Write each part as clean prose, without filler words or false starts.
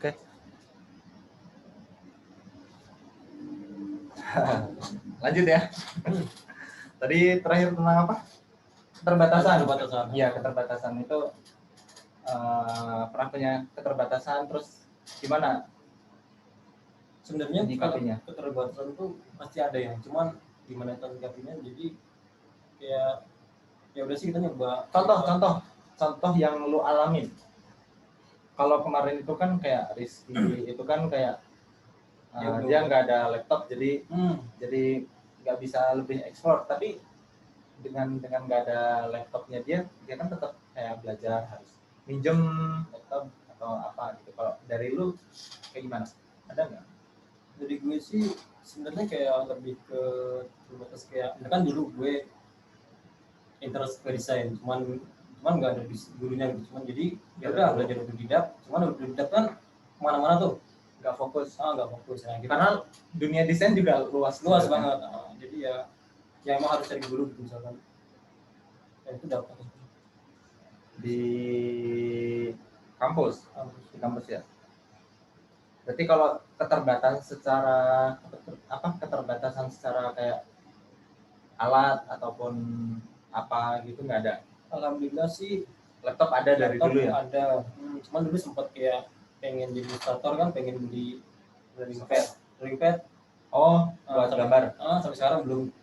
Oke. Lanjut ya. Tadi terakhir tentang apa? Keterbatasan. Iya, keterbatasan itu pernah punya keterbatasan, terus gimana? Sebenarnya kalau keterbatasan itu pasti ada ya, cuman gimana tanggapinya. Jadi kayak ya udah sih kita nyoba. Contoh yang lu alamin. Kalau kemarin itu kan kayak Rizky itu kan kayak dia nggak ada laptop, jadi nggak bisa lebih eksplor. Tapi dengan nggak ada laptopnya dia kan tetap kayak belajar, harus minjem laptop atau apa gitu. Kalau dari lu kayak gimana? Ada nggak? Dari gue sih sebenarnya kayak lebih ke terbatas, kayak kan dulu gue interest ke desain, cuman nggak ada gurunya gitu, cuman jadi ya udah belajar otodidak. Cuman otodidak kan kemana-mana tuh, nggak fokus. Nah, gitu. Karena dunia desain juga luas banget. Jadi ya emang harus cari guru gitu misalkan. Ya itu dapat di kampus ya. Berarti kalau keterbatasan secara kayak alat ataupun apa gitu nggak ada? Alhamdulillah sih laptop ada dari dulu ya. Ada. Cuman dulu sempat kayak pengen jadi ilustrator kan, pengen beli drawing pad. Buat gambar. Sampai sekarang belum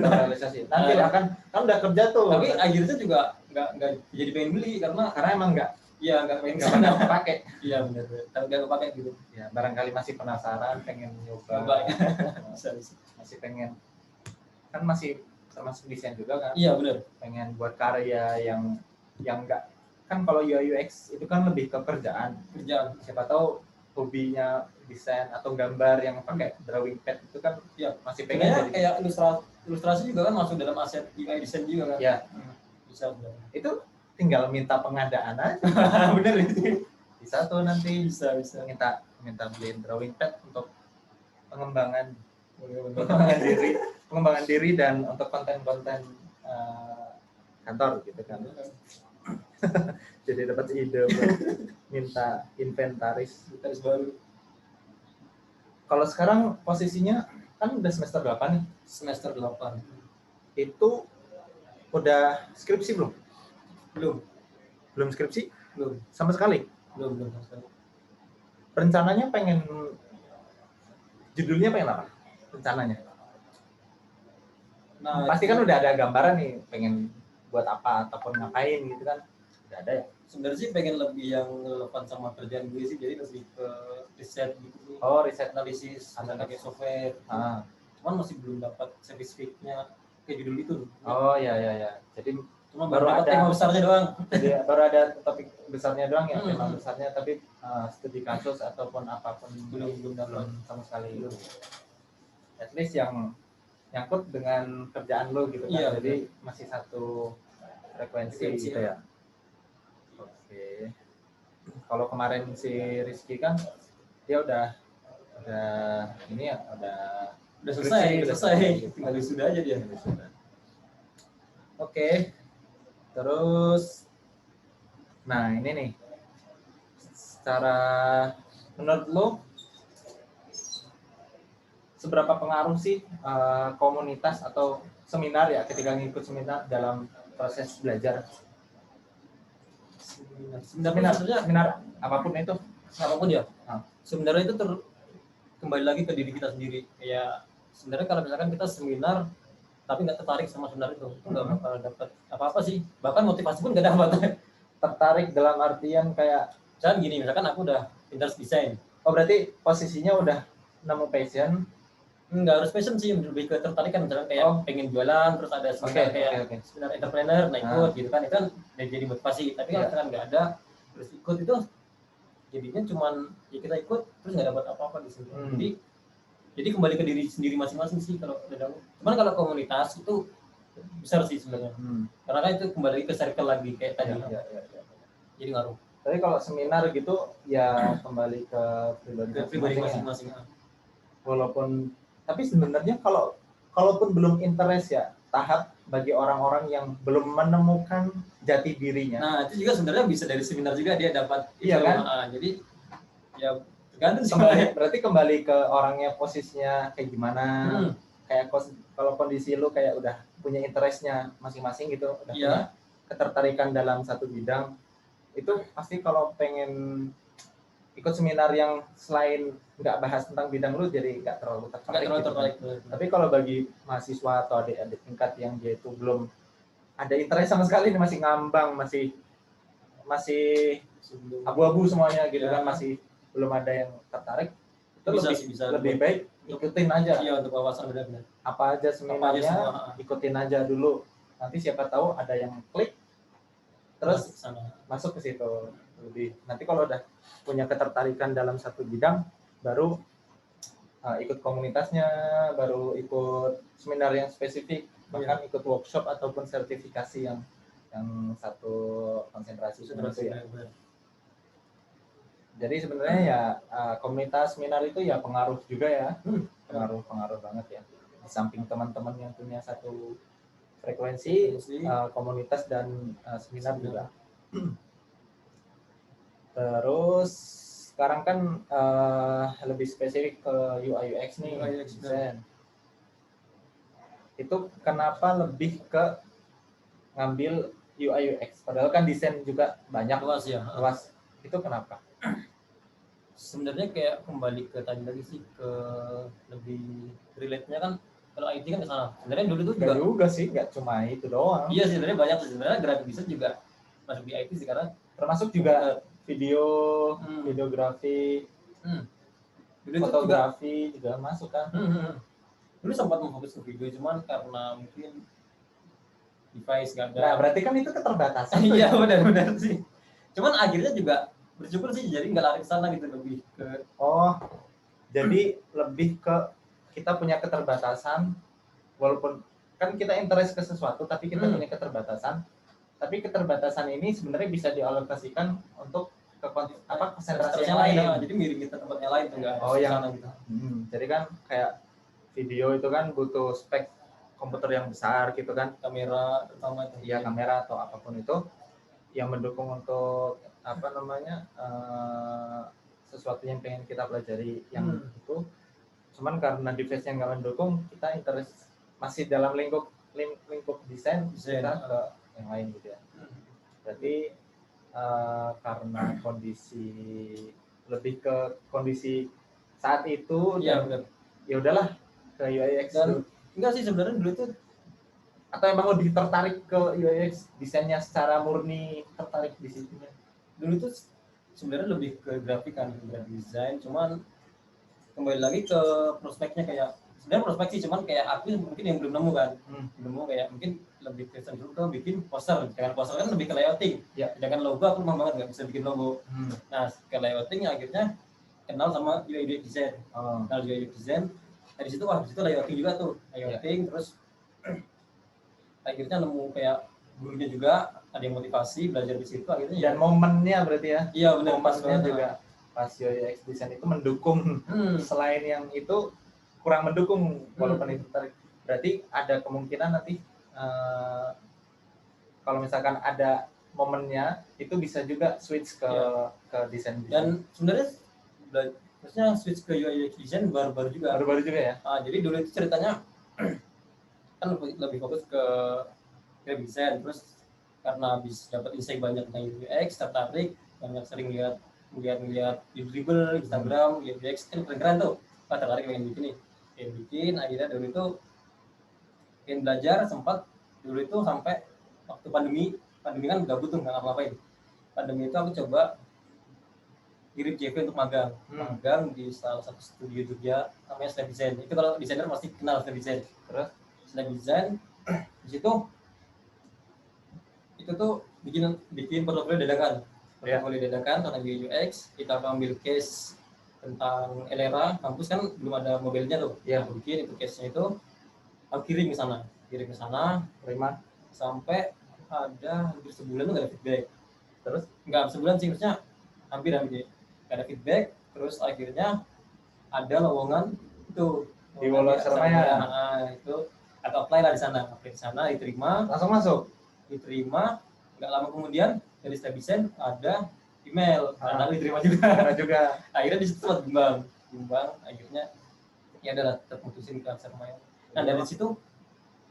terrealisasi. Nanti kan udah kerja tuh. Tapi akhirnya juga nggak jadi pengen beli karena emang nggak pengen pakai. Iya benar. Tapi nggak pakai gitu. Ya barangkali masih penasaran, pengen nyoba. Masih pengen, kan masih termasuk desain juga kan. Iya benar. Pengen buat karya yang nggak, kan kalau UI UX itu kan lebih ke kerjaan. Siapa tahu hobinya desain atau gambar yang pakai drawing pad itu kan ya masih pengen jadi kayak ilustrasi juga kan masuk dalam aset UI desain juga kan. Ya. Bisa. Itu tinggal minta pengadaan aja. Bener itu. Bisa tuh nanti bisa minta beliin drawing pad untuk pengembangan diri dan untuk konten-konten kantor gitu kan. Jadi dapat ide buat minta inventaris baru. Kalau sekarang posisinya kan udah semester 8 nih. Semester 8. Itu udah skripsi belum? Belum skripsi? Belum. Sama sekali? Belum sama sekali. Rencananya pengen judulnya pengen apa? Rencananya? Nah, pasti kan udah ada gambaran nih, pengen buat apa ataupun ngapain gitu kan? Udah ada ya? Sebenarnya sih pengen lebih yang relevan sama kerjaan gue sih, jadi lebih ke riset gitu. Riset analisis pakai software. Cuman masih belum dapat spesifiknya kayak judul itu. Ya. Jadi cuma baru ada tema besarnya doang. Jadi baru ada topik besarnya doang ya, tema besarnya, tapi studi kasus ataupun apapun belum sama sekali. At least yang nyangkut dengan kerjaan lo gitu kan. Jadi masih satu frekuensi gitu ya. Oke. Kalau kemarin si Rizky kan dia udah selesai, tinggal wisuda aja dia. Oke. Terus nah ini nih, secara menurut lo seberapa pengaruh sih komunitas atau seminar ya, ketika ngikut seminar dalam proses belajar? Seminar apapun itu, ya. Sebenarnya itu kembali lagi ke diri kita sendiri. Kayak sebenarnya kalau misalkan kita seminar tapi nggak tertarik sama seminar itu nggak bakal dapat apa-apa sih. Bahkan motivasi pun nggak dapat. Tertarik dalam artian kayak misalkan gini, misalkan aku udah interest desain. Berarti posisinya udah nemu passion. Nggak harus passion sih, lebih ke tertarik kan. Misalkan kayak pengen jualan, terus ada seminar seminar entrepreneur, ikut gitu kan. Itu kan jadi motivasi. Tapi kalau misalkan nggak ada terus ikut, itu jadinya cuman ya kita ikut terus nggak dapat apa-apa di sini. Jadi kembali ke diri sendiri masing-masing sih kalau udah. Cuman kalau komunitas itu besar sih sebenarnya. Karena kan itu kembali ke circle lagi kayak tadi. Jadi ngaruh. Tapi kalau seminar gitu ya kembali ke pribadi masing-masing. Walaupun tapi sebenarnya kalaupun belum interest ya, tahap bagi orang-orang yang belum menemukan jati dirinya. Nah, itu juga sebenarnya bisa dari seminar juga dia dapat. Iya kan? Jadi Ya tergantung sih. Berarti kembali ke orangnya, posisinya kayak gimana. Kayak kalau kondisi lu kayak udah punya interestnya masing-masing gitu, udah punya ketertarikan dalam satu bidang, itu pasti kalau pengen ikut seminar yang selain nggak bahas tentang bidang lu jadi nggak terlalu tertarik gitu kan. Tapi kalau bagi mahasiswa atau adik-adik tingkat yang dia itu belum ada interest sama sekali, masih ngambang, masih abu-abu semuanya gitu kan, masih belum ada yang tertarik, itu bisa lebih baik ikutin aja. Iya, untuk wawasan benar-benar. Apa aja seminarnya, ikutin aja dulu. Nanti siapa tahu ada yang klik, terus masuk ke situ. Lebih nanti kalau udah punya ketertarikan dalam satu bidang, baru ikut komunitasnya, baru ikut seminar yang spesifik, bahkan ikut workshop ataupun sertifikasi yang satu konsentrasi seperti ya. Jadi sebenarnya ya komunitas seminar itu ya pengaruh juga ya, pengaruh banget ya. Di samping teman-teman yang punya satu frekuensi, komunitas dan seminar juga. Terus sekarang kan lebih spesifik ke UI UX nih, desain. Itu kenapa lebih ke ngambil UI UX? Padahal kan desain juga banyak, luas. Itu kenapa? Sebenarnya kayak kembali ke tadi lagi sih, ke lebih relate-nya kan kalau IT kan ke sana. Sebenarnya dulu tuh juga sih, nggak cuma itu doang. Iya sih, sebenarnya banyak sih. Sebenarnya grafik design juga masuk di IT sekarang. Termasuk juga video, videografi, fotografi juga masuk kan. Dulu sempat memfokus ke video, cuman karena mungkin device nggak ada. Nah, berarti kan itu keterbatasan. Iya, benar-benar sih. Cuman akhirnya juga bersyukur sih, jadi nggak lari ke sana gitu, lebih ke jadi lebih ke kita punya keterbatasan, walaupun kan kita interest ke sesuatu tapi kita punya keterbatasan, tapi keterbatasan ini sebenarnya bisa dialokasikan untuk ke konsentrasi yang lain. Jadi miring kita tempatnya lain tuh nggak yang gitu. Jadi kan kayak video itu kan butuh spek komputer yang besar gitu kan, kamera terutama itu. Iya, kamera atau apapun itu yang mendukung untuk sesuatu yang pengen kita pelajari yang itu. Cuman karena device-nya nggak mendukung, kita interest masih dalam lingkup desain, kita ke yang lain gitu ya. Berarti karena kondisi lebih ke kondisi saat itu, ya udahlah ke UI UX. Enggak sih sebenarnya dulu tuh, atau emang lebih tertarik ke UI UX desainnya secara murni, tertarik di situ? Dulu tuh sebenarnya lebih ke grafik kan, grafik desain, cuman kembali lagi ke prospeknya, kayak sebenarnya prospek sih, cuman kayak aku mungkin yang belum nemu kan, belum nemu, kayak mungkin lebih ke cenderung ke bikin poster. Dengan poster kan lebih ke layouting, dengan logo aku lemah banget, nggak bisa bikin logo. Nah, ke layouting akhirnya kenal sama UI design. Kenal UI design, dari situ di situ layouting juga tuh, layouting. Terus akhirnya nemu kayak gurunya juga, ada yang motivasi belajar di situ akhirnya. Dan momennya berarti ya? Iya benar, momennya juga pas UI UX design itu mendukung. Selain yang itu kurang mendukung, walaupun itu tertarik. Berarti ada kemungkinan nanti kalau misalkan ada momennya itu bisa juga switch ke desain. Dan sebenarnya maksudnya switch ke UI UX design baru-baru juga ya. Jadi dulu itu ceritanya kan lebih fokus ke graphic design, terus karena habis dapat insight banyak tentang UX, tertarik, banyak sering lihat di Dribble, Instagram, UX kan keren-keren tuh, tertarik pengen bikin, akhirnya dulu itu pengen belajar, sempat dulu itu sampai waktu pandemi kan gabut tuh, nggak ngapa-ngapain. Pandemi itu aku coba kirim CV untuk magang di salah satu studio Jogja namanya Slab Design. Itu kalau desainer pasti kenal Slab Design. Terus Slab Design di situ itu tuh bikin portfolio dadakan. Portfolio dadakan tentang UX, kita ambil case tentang Elera, kampus kan belum ada mobilnya tuh. Aku bikin itu case-nya itu, aku kirim ke sana, terima sampai ada hampir sebulan tuh gak ada feedback. Terus nggak sebulan sih, maksudnya hampir gak ada feedback. Terus akhirnya ada lowongan itu di Wolo Surabaya. Itu aku apply lah di sana, diterima, langsung masuk. Diterima, nggak lama kemudian dari Slab Design ada email, karena diterima juga. Akhirnya di situ sempat bimbang, akhirnya ya udah terputusin ke sama yang. Nah dari situ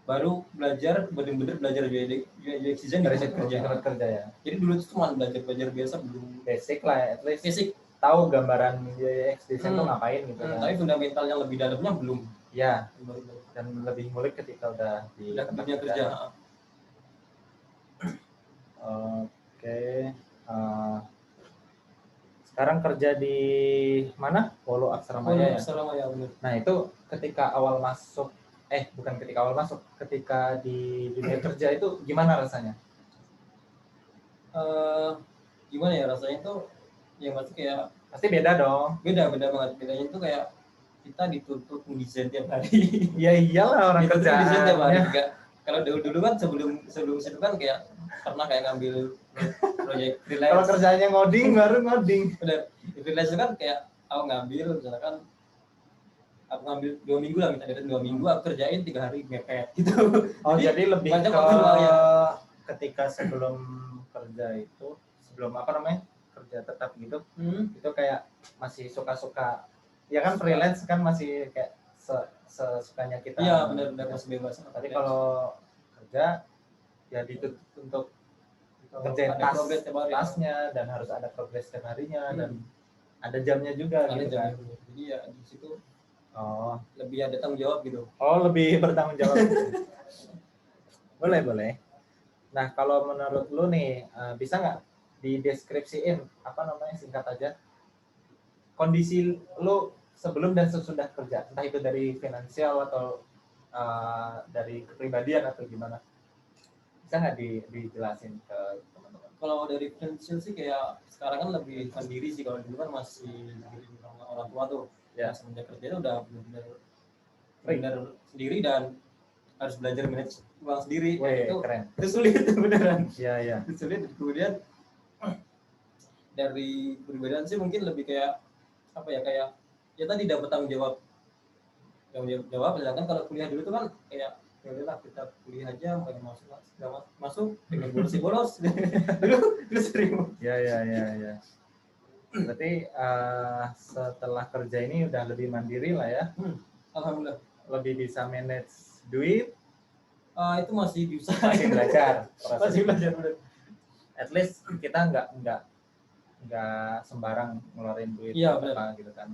baru belajar benar-benar belajar UX design dari di tempat kerja ya. Jadi dulu itu cuma belajar biasa, belum basic lah ya, at least basic, tahu gambaran UX design tuh ngapain gitu kan. Tapi fundamental yang lebih dalamnya belum. Ya. Dan lebih ngulik ketika udah di dunia kerja. Oke. Sekarang kerja di mana? Polo Aksara Maya. Benar. Nah itu ketika awal masuk, bukan ketika awal masuk, ketika di dunia kerja itu gimana rasanya? Gimana ya rasanya tuh? Ya pasti kayak pasti beda dong. Beda banget. Bedanya itu kayak kita dituntut mendesain tiap hari. Ya iyalah orang kerja. Mendesain tiap hari juga. Kalau dulu kan sebelum situ kan kayak pernah kayak ngambil proyek freelance. Kalau kerjanya ngoding baru ngoding. Benar. Di freelance kan kayak aku ngambil misalkan aku ngambil 2 minggu lah, misalnya 2 minggu aku kerjain 3 hari mepet gitu. Oh jadi lebih ke ketika sebelum kerja itu, sebelum kerja tetap gitu, itu kayak masih suka-suka. Ya kan freelance kan masih kayak sesukanya kita. Iya benar masih bebas. Tapi kalau kerja ya dituntut untuk kerjain tasnya dan harus ada progres setiap harinya dan ada jamnya juga. Ada gitu kan. Jadi ya di situ lebih ada tanggung jawab gitu. Lebih bertanggung jawab. boleh. Nah kalau menurut lu nih bisa nggak dideskripsiin singkat aja kondisi lu sebelum dan sesudah kerja, entah itu dari finansial atau dari kepribadian atau gimana, bisa nggak dijelasin ke teman-teman? Kalau dari finansial sih kayak sekarang kan lebih mandiri sih, kalau dulu kan masih diri orang tua tuh. Ya semenjak kerja udah benar sendiri dan harus belajar manage uang sendiri. Itu keren. Itu sulit beneran. Iya. Itu sulit. Kemudian dari perbedaan sih mungkin lebih kayak kayak ya tadi dapat tanggung jawab. Sedangkan kalau kuliah dulu tuh kan kayak ya udahlah kita kuliah aja, pengen masuk pengen bolos dulu sering. Ya. Berarti setelah kerja ini udah lebih mandiri lah ya. Alhamdulillah. Lebih bisa manage duit. Itu masih bisa. Masih belajar. Masih belajar. At least kita nggak sembarang ngeluarin duit gitu kan.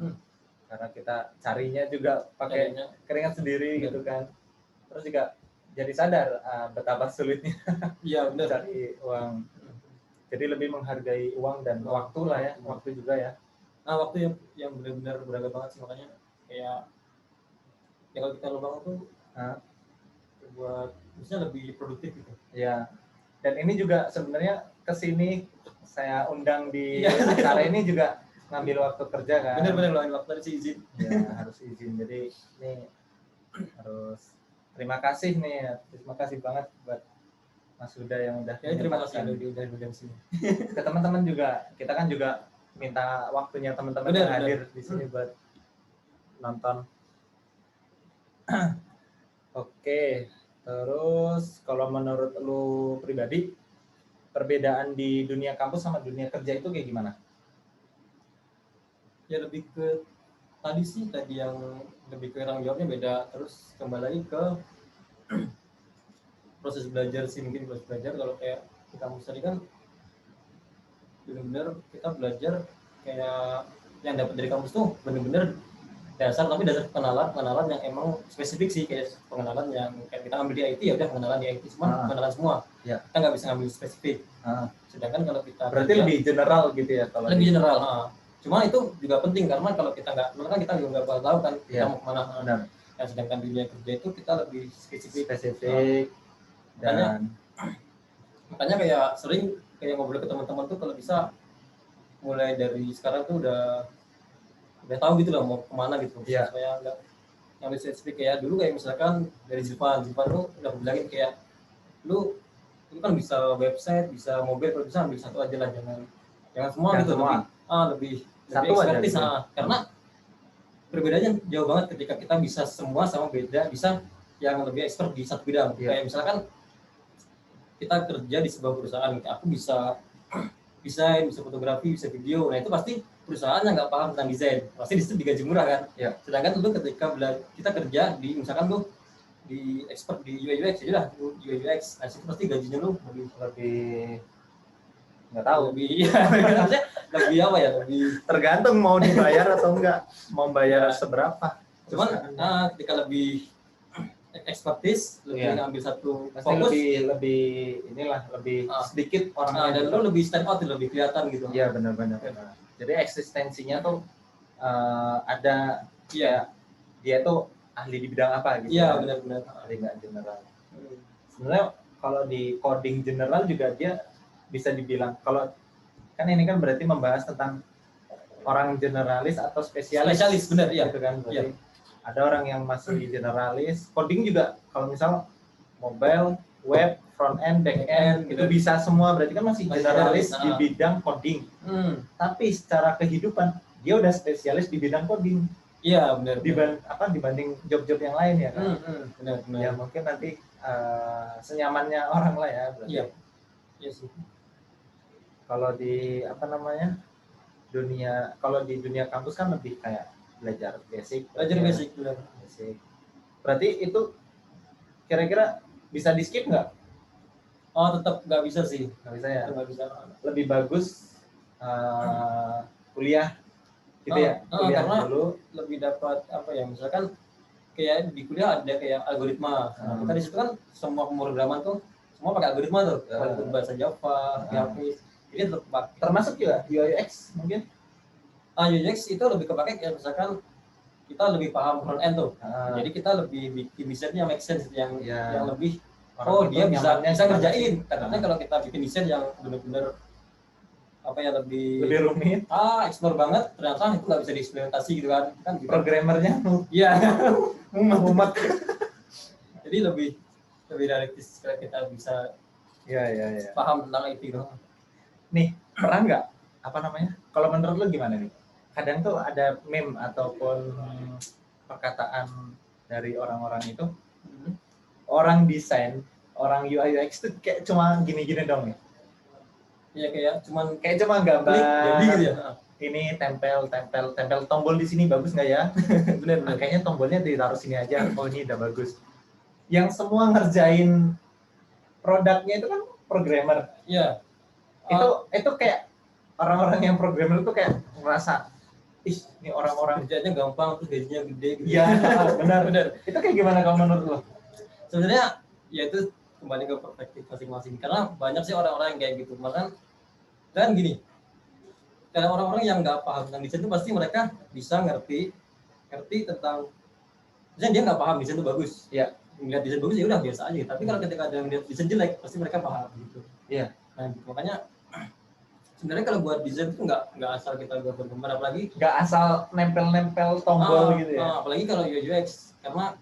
Karena kita carinya juga pakai keringat sendiri gitu kan. Terus juga jadi sadar betapa sulitnya cari uang. Jadi lebih menghargai uang dan waktu lah ya, waktu juga ya. Nah waktu yang benar-benar berharga banget sih, makanya kayak ya kalau kita lubang tuh buat misalnya lebih produktif gitu. Ya. Dan ini juga sebenarnya kesini saya undang di acara ini juga ngambil waktu kerja kan. Benar-benar ngambil waktu harus izin. Ya harus izin. Jadi ini harus terima kasih banget buat Mas Huda yang udah terima kasih udah sini. Ke teman-teman juga, kita kan juga minta waktunya teman-teman yang hadir di sini buat nonton. Oke, terus kalau menurut lu pribadi, perbedaan di dunia kampus sama dunia kerja itu kayak gimana? Ya lebih ke tadi yang lebih ke tanggung jawabnya beda, terus kembali lagi ke proses belajar sih. Mungkin proses belajar kalau kayak di kampus tadi kan benar-benar kita belajar kayak yang dapat dari kampus tuh benar-benar dasar, tapi dasar pengenalan yang emang spesifik sih, kayak pengenalan yang kayak kita ambil di IT ya udah pengenalan di IT semua, pengenalan semua. Ya. Kita nggak bisa ngambil spesifik. Sedangkan kalau kita berarti lebih general gitu ya kalau lebih general. Cuma itu juga penting karena kalau kita nggak, kan kita juga nggak bakal tahu kan kita mau kemana. Ya, sedangkan dunia kerja itu kita lebih spesifik. Makanya kayak sering kayak ngobrol ke teman-teman tuh kalau bisa mulai dari sekarang tuh udah tahu gitu lah mau kemana gitu. Supaya nggak yang spesifik kayak dulu, kayak misalkan dari Zilvan tuh udah bilangin kayak lu kan bisa website, bisa mobile, kalau bisa ambil satu aja lah, jangan semua gitu. Lebih satu ekspertis karena perbedaannya jauh banget ketika kita bisa semua sama beda bisa yang lebih expert di satu bidang. Kayak misalkan kita kerja di sebuah perusahaan, aku bisa desain, bisa fotografi, bisa video. Nah itu pasti perusahaan yang nggak paham tentang desain, pasti di situ digaji murah kan. Ya. Sedangkan lu ketika kita kerja di misalkan lu di expert di UI UX aja lah, UI UX, nah situ pasti gajinya lu lebih nggak tahu. Lebih maksudnya lebih apa ya? Lebih tergantung mau dibayar atau enggak, mau bayar seberapa. Cuman ketika lebih expertise, lebih ngambil satu pasti fokus, lebih inilah lebih sedikit orang dan lu lebih stand out, lebih kelihatan gitu. Iya benar-benar. Jadi eksistensinya tuh ada ya dia tuh ahli di bidang apa gitu. Iya benar-benar. Ahli nggak general. Sebenarnya kalau di coding general juga dia bisa dibilang, kalau kan ini kan berarti membahas tentang orang generalis atau spesialis. Spesialis benar ya. Gitu kan. Berarti ada orang yang masih generalis, coding juga kalau misal mobile, web, front end, back end itu bisa semua, berarti kan masih generalis di bidang coding. Tapi secara kehidupan dia udah spesialis di bidang coding. Iya benar. Dibanding job-job yang lain ya kan. Benar. Ya mungkin nanti senyamannya orang lah ya berarti. Iya sih. Kalau di dunia kampus kan lebih kayak belajar basic. Benar. Basic. Berarti itu kira-kira bisa di skip nggak? Oh tetap nggak bisa sih. Nggak bisa ya. Nggak bisa. Lebih bagus kuliah gitu ya. Kuliah karena dulu lebih dapat apa ya, misalkan kayak di kuliah ada kayak algoritma. Nah, kita di situ kan semua pemrograman tuh semua pakai algoritma tuh. Kalau bahasa Java, PHP, jadi tetap pakai. Termasuk juga UI UX mungkin. UX itu lebih kepake ya, misalkan kita lebih paham front end tuh. Jadi kita lebih bikin desainnya make sense yang lebih dia bisa ngerjain. Karena kalau kita bikin desain yang benar-benar lebih rumit, explore banget, ternyata itu nggak bisa diimplementasi gitu kan. Programmernya mumet. Jadi lebih realistis kalau kita bisa paham tentang itu. Nih, pernah nggak kalau menurut lu gimana nih? Kadang tuh ada meme ataupun perkataan dari orang-orang itu, orang desain, orang UI UX tuh kayak cuma gini-gini dong ya. Ya kayak cuma gambar jadi gitu ya. Ini tempel tombol di sini bagus nggak ya? Bener. Kayaknya tombolnya ditaruh sini aja. Oh ini udah bagus. Yang semua ngerjain produknya itu kan programmer. Iya. Itu kayak orang-orang yang programmer itu kayak merasa ini orang-orang kerjanya gampang terus gajinya gede gitu. Iya, benar. Itu kayak gimana kalau menurut lo? Sebenarnya ya itu kembali ke perspektif masing-masing, karena banyak sih orang-orang yang kayak gitu. Dan gini, karena orang-orang yang nggak paham tentang desain itu pasti mereka bisa ngerti tentang, misalnya dia nggak paham desain itu bagus, ya ngeliat desain bagus ya udah biasa aja. Tapi kalau ketika ada yang lihat desain jelek pasti mereka paham gitu. Iya. Nah makanya sebenarnya kalau buat desain itu nggak asal kita gambar, apalagi nggak asal nempel tombol gitu ya. Apalagi kalau UI UX, karena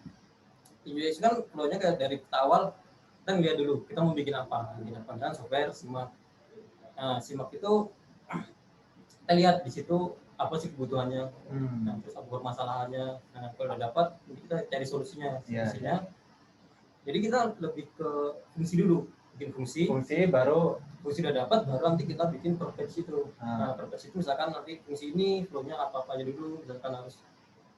UX kan flow-nya kayak dari awal kita ngeliat dulu kita mau bikin apa kan, software simak. Nah simak itu kita lihat di situ apa sih kebutuhannya, terus apa permasalahannya. Nah kalau udah dapat kita cari solusinya. Jadi kita lebih ke fungsi dulu, bikin fungsi baru fungsi udah dapat, baru nanti kita bikin purpose itu. Nah purpose itu misalkan nanti fungsi ini flow-nya apa aja dulu, misalkan harus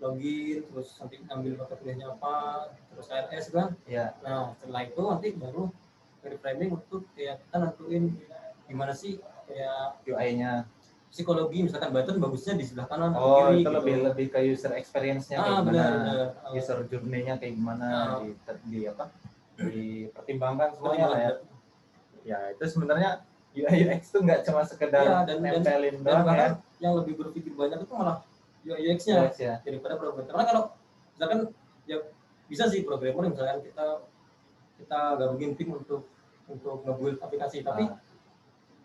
login, terus nanti ambil paket kuliahnya apa, terus KRS kan. Iya. Nah setelah itu nanti baru reframing untuk kayak kita nentuin gimana sih kayak UI-nya, psikologi, misalkan button bagusnya di sebelah kanan atau kiri. Itu gitu. lebih ke user experience-nya kayak gimana, benar. User journey-nya kayak gimana, dipertimbangkan semuanya lah ya. Ya itu sebenarnya UI UX itu nggak cuma sekedar nempelin doang ya. Yang lebih berpikir banyak itu malah UI UX-nya daripada programmer. Karena kalau misalkan ya bisa sih programmer, misalkan kita gabungin tim untuk nge-build aplikasi, tapi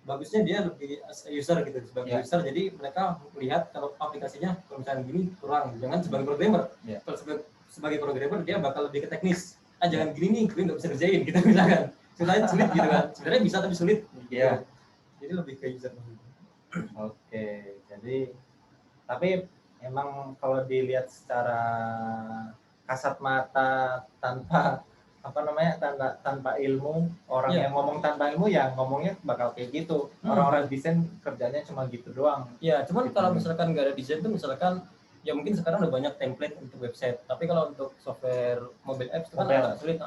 bagusnya dia lebih user gitu, sebagai user. Jadi mereka melihat kalau aplikasinya kalau misalnya gini kurang, jangan sebagai programmer. Kalau sebagai programmer dia bakal lebih ke teknis. Jangan gini nih, gue nggak bisa kerjain gitu misalkan. Sulit gitu kan. Sebenarnya bisa tapi sulit. Iya. Jadi lebih ke user. Oke, jadi tapi emang kalau dilihat secara kasat mata tanpa apa namanya tanpa ilmu, orang yang ngomong tanpa ilmu ya ngomongnya bakal kayak gitu. Orang-orang desain kerjanya cuma gitu doang. Ya, cuman kalau misalkan nggak ada desain tuh misalkan ya mungkin sekarang udah banyak template untuk website. Tapi kalau untuk software mobile apps itu kan agak sulit.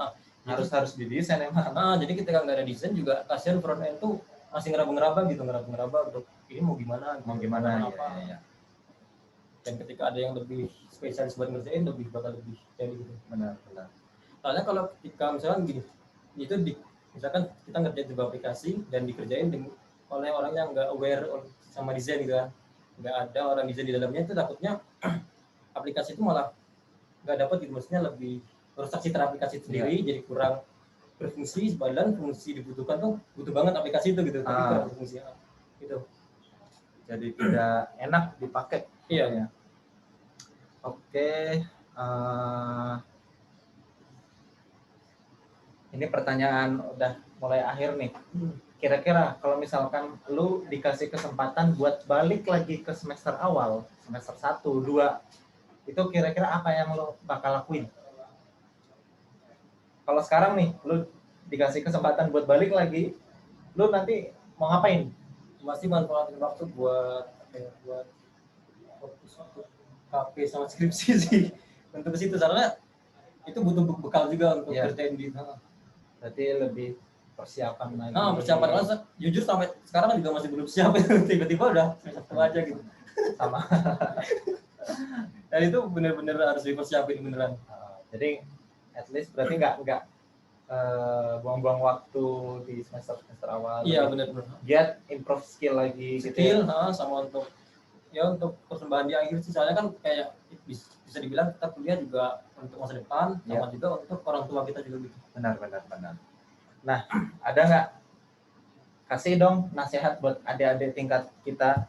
Harus didesain emang. Jadi ketika nggak ada desain juga kasihan front end tuh masih ngeraba-ngeraba gitu, untuk ini mau gimana apa. Ya. Dan ketika ada yang lebih spesialis buat ngerjain bakal lebih jadi gitu. Benar. Soalnya kalau ketika misalkan gini, itu misalkan kita ngerjain sebuah aplikasi dan dikerjain oleh orang yang nggak aware sama desain gitu kan, nggak ada orang desain di dalamnya, itu takutnya aplikasi itu malah nggak dapat gitu, maksudnya lebih merusak citra aplikasi sendiri, jadi kurang berfungsi. Padahal fungsi dibutuhkan tuh butuh banget aplikasi itu gitu, tapi kurang berfungsi gitu. Jadi tidak enak dipakai. Iya ya. Oke. Ini pertanyaan udah mulai akhir nih. Kira-kira kalau misalkan lu dikasih kesempatan buat balik lagi ke semester awal, semester 1, 2, itu kira-kira apa yang lu bakal lakuin? Kalau sekarang nih, lu dikasih kesempatan buat balik lagi, lu nanti mau ngapain? Masih manfaatin waktu buat fokus KP sama skripsi sih. Untuk ke situ, soalnya itu butuh bekal juga untuk kerjain di. Berarti lebih persiapan lagi. Persiapan langsung. Jujur sampai sekarang juga masih belum siap. Tiba-tiba udah satu aja gitu. Sama. Dan itu benar-benar harus dipersiapin beneran. Jadi at least berarti nggak buang-buang waktu di semester awal. Iya benar-benar. Get improve skill lagi. Skill, sama untuk persembahan di akhir sih, soalnya kan kayak bisa dibilang kita kuliah juga untuk masa depan, sama juga untuk orang tua kita juga gitu. Benar. Nah, ada nggak, kasih dong nasihat buat adik-adik tingkat kita,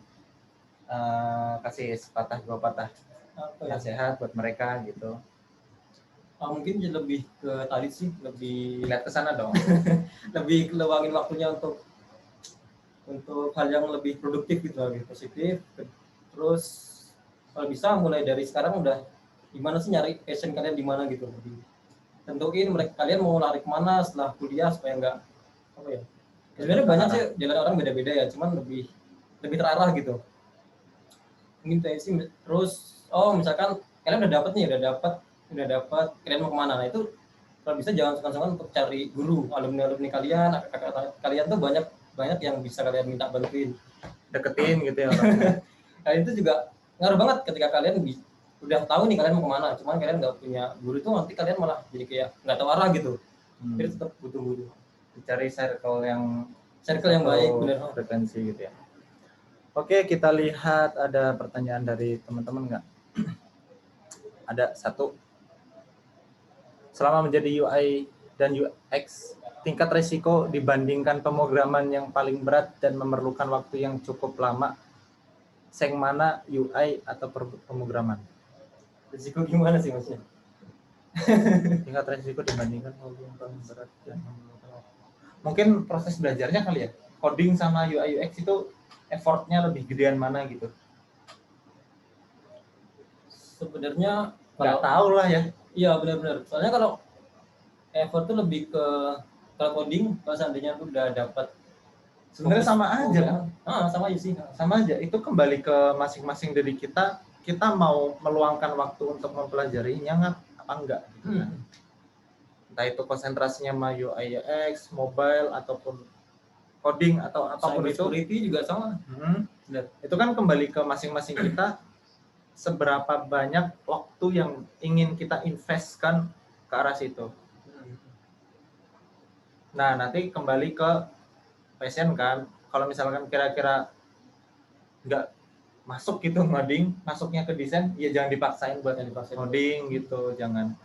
kasih sepatah dua patah nasihat buat mereka gitu. Mungkin lebih ke tadi sih, lebih lihat ke sana dong. Lebih luangin waktunya untuk hal yang lebih produktif gitu, lebih positif. Terus kalau bisa mulai dari sekarang udah gimana sih nyari passion kalian di mana gitu. Tentuin kalian mau lari kemana setelah kuliah supaya enggak sebenarnya banyak sih jalan orang beda-beda ya, cuman lebih terarah gitu. Mungkin sih. Terus misalkan kalian udah dapat kalian mau kemana, nah itu kalau bisa jangan sungkan-sungkan untuk cari guru, alumni kalian, kakak kalian tuh banyak yang bisa kalian minta bantuin, deketin gitu ya orangnya. Nah itu juga ngaruh banget ketika kalian udah tahu nih kalian mau kemana, cuman kalian nggak punya guru, itu nanti kalian malah jadi kayak nggak tahu arah gitu. Jadi tetap butuh guru. Dicari circle yang baik, benar, frekuensi gitu ya. Oke, kita lihat ada pertanyaan dari teman-teman nggak? Ada satu. Selama menjadi UI dan UX, tingkat risiko dibandingkan pemrograman yang paling berat dan memerlukan waktu yang cukup lama, yang mana UI atau pemrograman? Risiko gimana sih maksudnya? Tingkat risiko dibandingkan pemrograman paling berat dan memerlukan waktu. Mungkin proses belajarnya kali ya. Coding sama UI UX itu effortnya lebih gedean mana gitu? Sebenarnya nggak tahu lah ya. Iya benar-benar. Soalnya kalau effort tuh lebih ke coding, kalau seandainya tuh udah dapat, sebenarnya sama aja kan? Sama aja sih. Sama aja. Itu kembali ke masing-masing dari kita. Kita mau meluangkan waktu untuk mempelajarinya apa enggak? Gitu kan? Entah itu konsentrasinya sama UI UX, mobile ataupun coding atau apapun itu. Security juga sama. Itu kan kembali ke masing-masing kita. Seberapa banyak waktu yang ingin kita investkan ke arah situ. Nah, nanti kembali ke passion kan. Kalau misalkan kira-kira nggak masuk gitu ngoding, masuknya ke desain, ya jangan dipaksain buat ngoding gitu. Jangan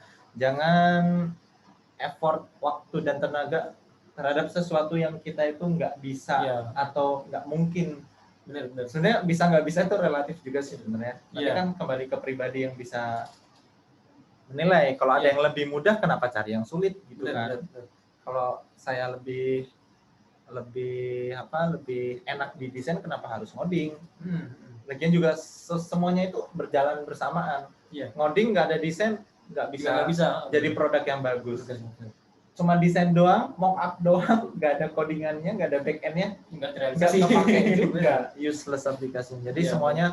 effort waktu dan tenaga terhadap sesuatu yang kita itu nggak bisa atau nggak mungkin. Benar. Sebenarnya bisa nggak bisa itu relatif juga sih sebenarnya. Tapi kan kembali ke pribadi yang bisa menilai. Kalau ada yang lebih mudah, kenapa cari yang sulit gitu kan? Kalau saya lebih enak di desain, kenapa harus ngoding? Lagian juga semuanya itu berjalan bersamaan. Ngoding nggak ada desain nggak bisa jadi produk yang bagus. cuma desain doang, mock up doang, nggak ada codingannya, nggak ada backendnya, nggak nggak terrealisasi. terpakai juga, useless aplikasinya. Jadi Iya, semuanya,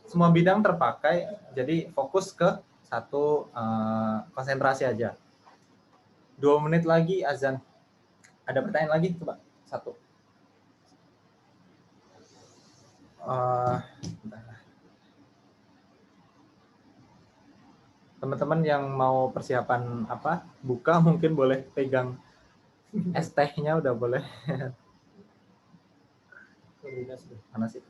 semua bidang terpakai. Jadi fokus ke satu, konsentrasi aja. 2 menit lagi azan. Ada pertanyaan lagi coba satu. Teman-teman yang mau persiapan apa buka mungkin boleh pegang es tehnya, udah boleh. Mana sih?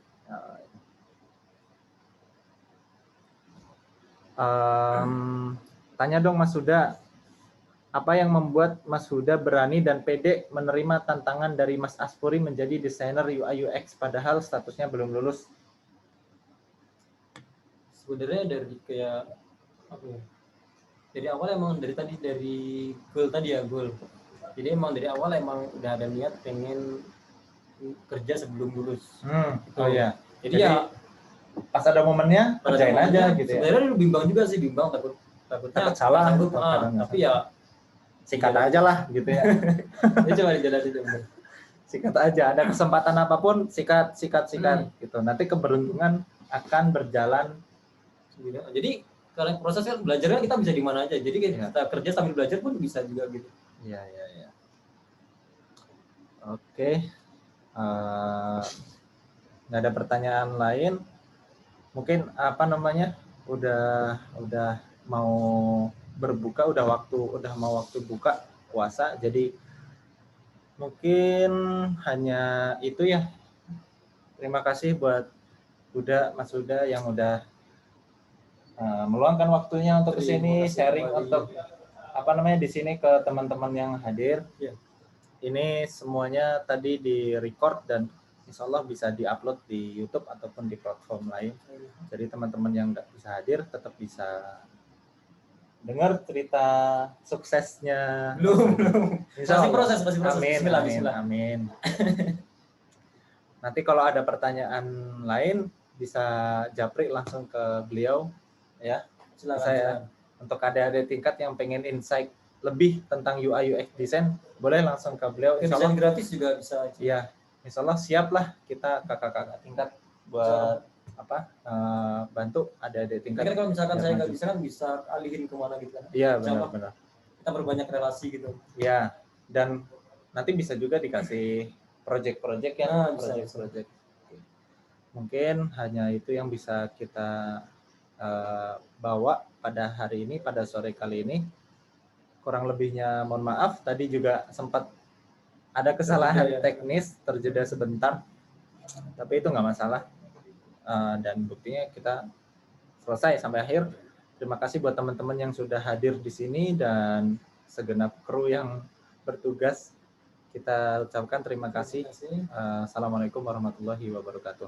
Tanya dong Mas Huda, apa yang membuat Mas Huda berani dan pede menerima tantangan dari Mas Aspuri menjadi desainer UI UX padahal statusnya belum lulus? Sebenarnya dari kayak apa ya? Dari awal emang dari goal tadi ya, goal. Jadi emang dari awal emang udah ada niat pengen kerja sebelum lulus. Oh iya. Jadi ya pas ada momennya kerjain aja gitu ya. Sebenarnya lu bimbang juga sih, takutnya salah, tapi ya sikat aja lah gitu ya. Ini coba dijelasin dulu. Sikat aja, ada kesempatan apapun sikat gitu. Nanti keberuntungan akan berjalan. Jadi karena prosesnya belajarnya kita bisa di mana aja. Jadi kita kerja sambil belajar pun bisa juga gitu. Iya. Oke. Nggak ada pertanyaan lain. Mungkin apa namanya? Udah mau berbuka, udah mau waktu buka puasa. Jadi mungkin hanya itu ya. Terima kasih buat Mas Huda yang udah meluangkan waktunya untuk kesini sharing untuk apa namanya di sini ke teman-teman yang hadir. Ya. Ini semuanya tadi di record dan insya Allah bisa diupload di YouTube ataupun di platform lain. Jadi teman-teman yang nggak bisa hadir tetap bisa dengar cerita suksesnya. Belum. Masih proses. Amin. Nanti kalau ada pertanyaan lain bisa japri langsung ke beliau ya. Silakan. Untuk adik-adik tingkat yang pengen insight lebih tentang UI UX design, boleh langsung ke beliau. Insya Allah gratis juga bisa. Iya, insya Allah siap lah kita kakak-kakak tingkat buat bantu adik-adik tingkat. Kalau misalkan saya nggak bisa kan bisa alihin kemana gitu kan? Iya benar. Kita berbanyak relasi gitu. Iya, dan nanti bisa juga dikasih project-project ya. Project. Mungkin hanya itu yang bisa kita bawa pada hari ini, pada sore kali ini. Kurang lebihnya mohon maaf, tadi juga sempat ada kesalahan teknis, terjeda sebentar, tapi itu nggak masalah. Dan buktinya kita selesai sampai akhir. Terima kasih buat teman-teman yang sudah hadir di sini dan segenap kru yang bertugas. Kita ucapkan terima kasih. Assalamualaikum warahmatullahi wabarakatuh.